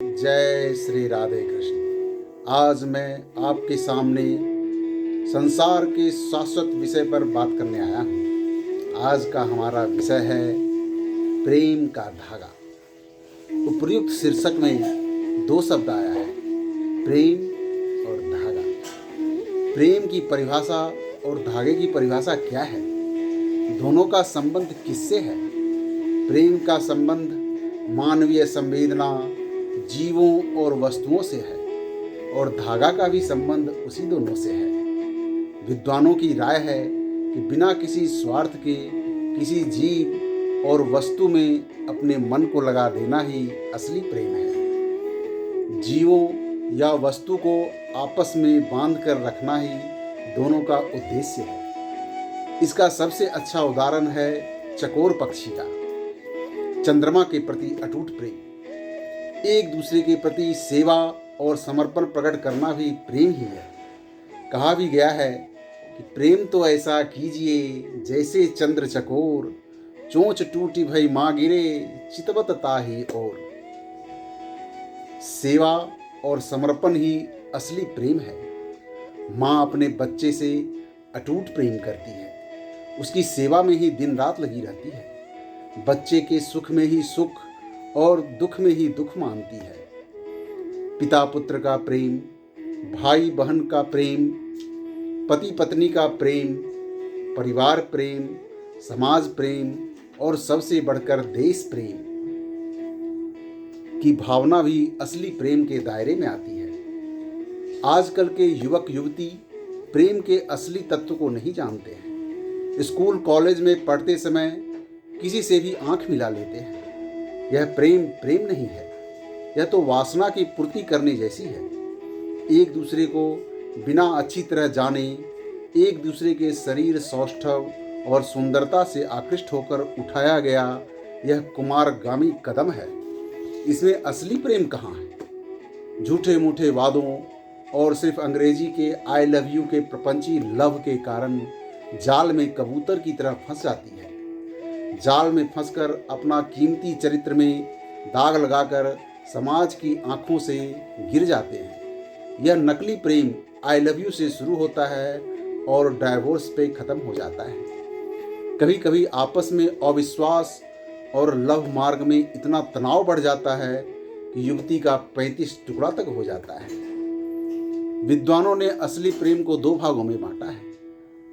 जय श्री राधे कृष्ण। आज मैं आपके सामने संसार के शाश्वत विषय पर बात करने आया हूँ। आज का हमारा विषय है प्रेम का धागा। उपर्युक्त शीर्षक में दो शब्द आया है, प्रेम और धागा। प्रेम की परिभाषा और धागे की परिभाषा क्या है? दोनों का संबंध किससे है? प्रेम का संबंध मानवीय संवेदना, जीवों और वस्तुओं से है और धागा का भी संबंध उसी दोनों से है। विद्वानों की राय है कि बिना किसी स्वार्थ के किसी जीव और वस्तु में अपने मन को लगा देना ही असली प्रेम है। जीवों या वस्तु को आपस में बांध कर रखना ही दोनों का उद्देश्य है। इसका सबसे अच्छा उदाहरण है चकोर पक्षी का चंद्रमा के प्रति अटूट प्रेम। एक दूसरे के प्रति सेवा और समर्पण प्रकट करना भी प्रेम ही है। कहा भी गया है कि प्रेम तो ऐसा कीजिए जैसे चंद्र चकोर, चोंच टूटी भई माँ गिरे, चितवत ताहि और। सेवा और समर्पण ही असली प्रेम है। माँ अपने बच्चे से अटूट प्रेम करती है, उसकी सेवा में ही दिन रात लगी रहती है, बच्चे के सुख में ही सुख और दुख में ही दुख मानती है। पिता पुत्र का प्रेम, भाई बहन का प्रेम, पति पत्नी का प्रेम, परिवार प्रेम, समाज प्रेम और सबसे बढ़कर देश प्रेम की भावना भी असली प्रेम के दायरे में आती है। आजकल के युवक युवती प्रेम के असली तत्व को नहीं जानते हैं। स्कूल कॉलेज में पढ़ते समय किसी से भी आंख मिला लेते हैं। यह प्रेम प्रेम नहीं है, यह तो वासना की पूर्ति करने जैसी है। एक दूसरे को बिना अच्छी तरह जाने एक दूसरे के शरीर सौष्ठव और सुंदरता से आकृष्ट होकर उठाया गया यह कुमारगामी कदम है। इसमें असली प्रेम कहाँ है? झूठे मूठे वादों और सिर्फ अंग्रेजी के आई लव यू के प्रपंची लव के कारण जाल में कबूतर की तरह फंस जाती है। जाल में फंसकर अपना कीमती चरित्र में दाग लगाकर समाज की आंखों से गिर जाते हैं। यह नकली प्रेम आई लव यू से शुरू होता है और डाइवोर्स पे ख़त्म हो जाता है। कभी कभी आपस में अविश्वास और लव मार्ग में इतना तनाव बढ़ जाता है कि युवती का 35 टुकड़ा तक हो जाता है। विद्वानों ने असली प्रेम को दो भागों में बांटा है,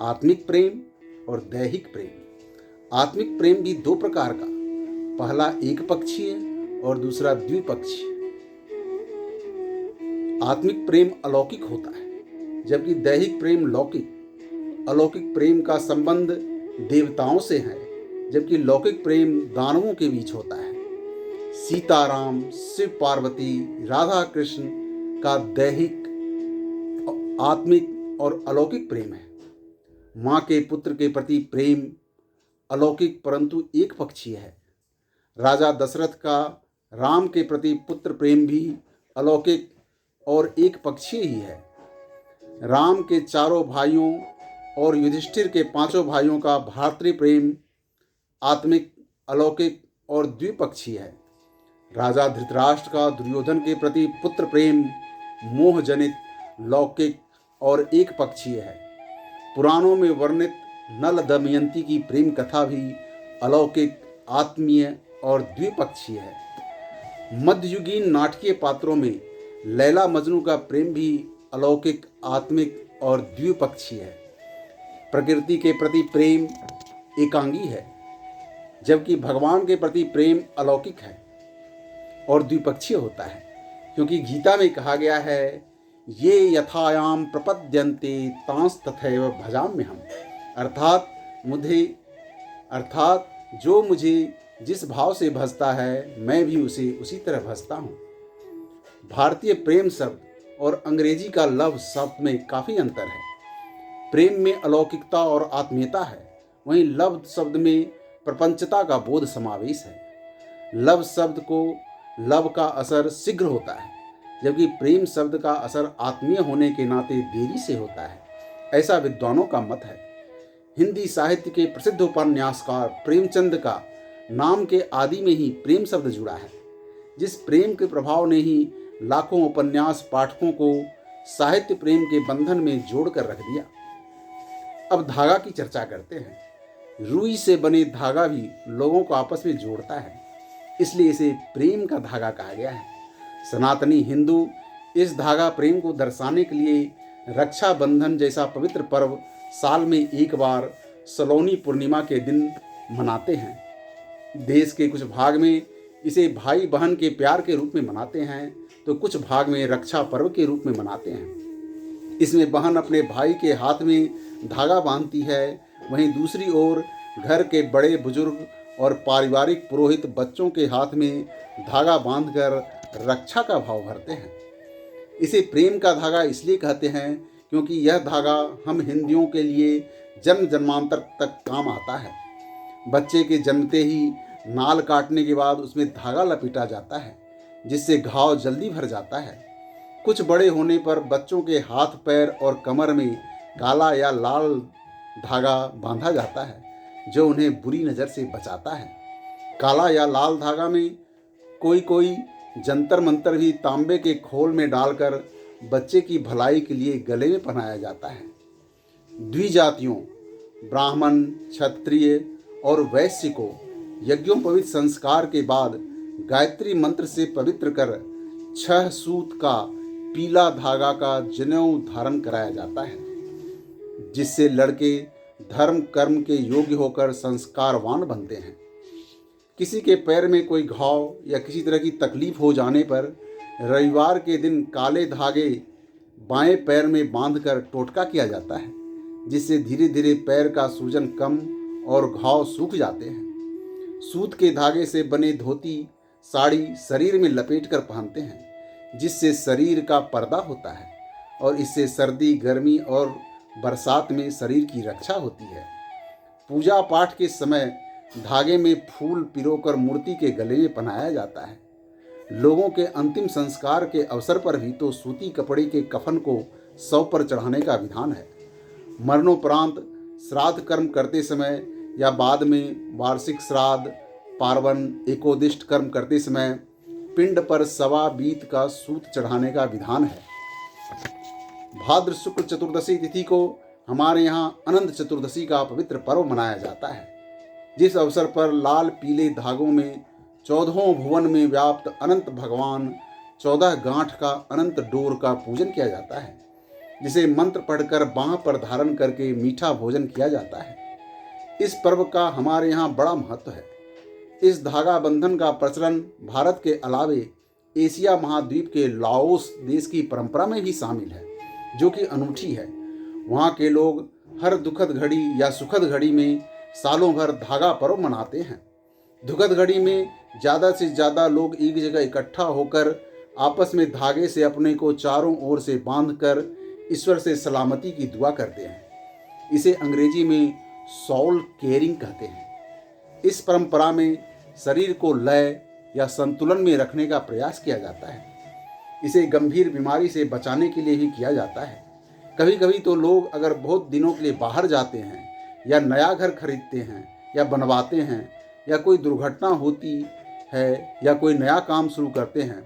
आत्मिक प्रेम और दैहिक प्रेम। आत्मिक प्रेम भी दो प्रकार का, पहला एक पक्षीय और दूसरा द्विपक्षीय। आत्मिक प्रेम अलौकिक होता है जबकि दैहिक प्रेम लौकिक। अलौकिक प्रेम का संबंध देवताओं से है जबकि लौकिक प्रेम दानवों के बीच होता है। सीताराम, शिव पार्वती, राधा कृष्ण का दैहिक, आत्मिक और अलौकिक प्रेम है। माँ के पुत्र के प्रति प्रेम अलौकिक परंतु एक पक्षीय है। राजा दशरथ का राम के प्रति पुत्र प्रेम भी अलौकिक और एक पक्षीय ही है। राम के चारों भाइयों और युधिष्ठिर के पांचों भाइयों का भ्रातृ प्रेम आत्मिक, अलौकिक और द्विपक्षीय है। राजा धृतराष्ट्र का दुर्योधन के प्रति पुत्र प्रेम मोहजनित, लौकिक और एक पक्षीय है। पुराणों में वर्णित नल दमयंती की प्रेम कथा भी अलौकिक, आत्मीय और द्विपक्षीय है। मध्ययुगीन नाटकीय पात्रों में लैला मजनू का प्रेम भी अलौकिक, आत्मिक और द्विपक्षीय है। प्रकृति के प्रति प्रेम एकांगी है जबकि भगवान के प्रति प्रेम अलौकिक है और द्विपक्षीय होता है, क्योंकि गीता में कहा गया है, ये यथायाम प्रपद्यन्ते तांस तथैव भजाम्यहम्। अर्थात जो मुझे जिस भाव से भजता है मैं भी उसे उसी तरह भजता हूँ। भारतीय प्रेम शब्द और अंग्रेजी का लव शब्द में काफ़ी अंतर है। प्रेम में अलौकिकता और आत्मीयता है, वहीं लव शब्द में प्रपंचता का बोध समावेश है। लव शब्द को लव का असर शीघ्र होता है जबकि प्रेम शब्द का असर आत्मीय होने के नाते देरी से होता है, ऐसा विद्वानों का मत है। हिंदी साहित्य के प्रसिद्ध उपन्यासकार प्रेमचंद का नाम के आदि में ही प्रेम शब्द जुड़ा है। जिस प्रेम के प्रभाव ने ही लाखों उपन्यास पाठकों को साहित्य प्रेम के बंधन में जोड़ कर रख दिया। अब धागा की चर्चा करते हैं। रुई से बने धागा भी लोगों को आपस में जोड़ता है, इसलिए इसे प्रेम का धागा कहा गया है। सनातनी हिंदू इस धागा प्रेम को दर्शाने के लिए रक्षाबंधन जैसा पवित्र पर्व साल में एक बार सलोनी पूर्णिमा के दिन मनाते हैं। देश के कुछ भाग में इसे भाई बहन के प्यार के रूप में मनाते हैं, तो कुछ भाग में रक्षा पर्व के रूप में मनाते हैं। इसमें बहन अपने भाई के हाथ में धागा बांधती है, वहीं दूसरी ओर घर के बड़े बुजुर्ग और पारिवारिक पुरोहित बच्चों के हाथ में धागा बांधकर रक्षा का भाव भरते हैं। इसे प्रेम का धागा इसलिए कहते हैं क्योंकि यह धागा हम हिंदुओं के लिए जन्म जन्मांतर तक काम आता है। बच्चे के जन्मते ही नाल काटने के बाद उसमें धागा लपेटा जाता है, जिससे घाव जल्दी भर जाता है। कुछ बड़े होने पर बच्चों के हाथ पैर और कमर में काला या लाल धागा बांधा जाता है, जो उन्हें बुरी नज़र से बचाता है। काला या लाल धागा में कोई जंतर मंतर भी तांबे के खोल में डालकर बच्चे की भलाई के लिए गले में पहनाया जाता है। द्विजातियों ब्राह्मण, क्षत्रिय और वैश्य को यज्ञोपवीत संस्कार के बाद गायत्री मंत्र से पवित्र कर 6 सूत का पीला धागा का जनेऊ धारण कराया जाता है, जिससे लड़के धर्म कर्म के योग्य होकर संस्कारवान बनते हैं। किसी के पैर में कोई घाव या किसी तरह की तकलीफ हो जाने पर रविवार के दिन काले धागे बाएं पैर में बांधकर टोटका किया जाता है, जिससे धीरे धीरे पैर का सूजन कम और घाव सूख जाते हैं। सूत के धागे से बने धोती साड़ी शरीर में लपेट कर पहनते हैं, जिससे शरीर का पर्दा होता है और इससे सर्दी गर्मी और बरसात में शरीर की रक्षा होती है। पूजा पाठ के समय धागे में फूल पिरोकर मूर्ति के गले में पहनाया जाता है। लोगों के अंतिम संस्कार के अवसर पर भी तो सूती कपड़े के कफन को शव पर चढ़ाने का विधान है। मरणोपरांत श्राद्ध कर्म करते समय या बाद में वार्षिक श्राद्ध, पार्वन, एकोदिष्ट कर्म करते समय पिंड पर सवा बीत का सूत चढ़ाने का विधान है। भाद्र शुक्ल चतुर्दशी तिथि को हमारे यहाँ अनंत चतुर्दशी का पवित्र पर्व मनाया जाता है, जिस अवसर पर लाल पीले धागों में 14 भुवन में व्याप्त अनंत भगवान 14 गांठ का अनंत डोर का पूजन किया जाता है, जिसे मंत्र पढ़कर बाँह पर धारण करके मीठा भोजन किया जाता है। इस पर्व का हमारे यहाँ बड़ा महत्व है। इस धागा बंधन का प्रचलन भारत के अलावे एशिया महाद्वीप के लाओस देश की परंपरा में भी शामिल है, जो कि अनूठी है। वहाँ के लोग हर दुखद घड़ी या सुखद घड़ी में सालों भर धागा पर्व मनाते हैं। दुखद घड़ी में ज़्यादा से ज़्यादा लोग एक जगह इकट्ठा होकर आपस में धागे से अपने को चारों ओर से बांधकर ईश्वर से सलामती की दुआ करते हैं। इसे अंग्रेजी में सॉल केयरिंग कहते हैं। इस परंपरा में शरीर को लय या संतुलन में रखने का प्रयास किया जाता है। इसे गंभीर बीमारी से बचाने के लिए भी किया जाता है। कभी कभी तो लोग अगर बहुत दिनों के लिए बाहर जाते हैं या नया घर खरीदते हैं या बनवाते हैं या कोई दुर्घटना होती है या कोई नया काम शुरू करते हैं,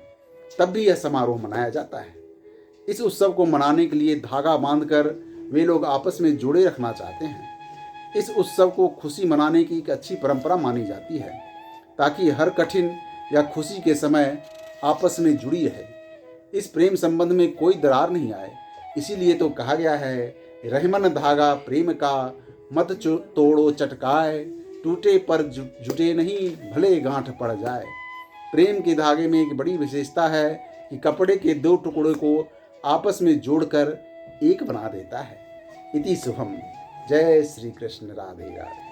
तब भी यह समारोह मनाया जाता है। इस उत्सव को मनाने के लिए धागा बांधकर वे लोग आपस में जोड़े रखना चाहते हैं। इस उत्सव को खुशी मनाने की एक अच्छी परंपरा मानी जाती है, ताकि हर कठिन या खुशी के समय आपस में जुड़ी रहे। इस प्रेम संबंध में कोई दरार नहीं आए, इसीलिए तो कहा गया है, रहमन धागा प्रेम का मत तोड़ो चटकाए, टूटे पर जुटे नहीं भले गांठ पड़ जाए। प्रेम के धागे में एक बड़ी विशेषता है कि कपड़े के 2 टुकड़ों को आपस में जोड़कर एक बना देता है। इति शुभम। जय श्री कृष्ण। राधे राधे।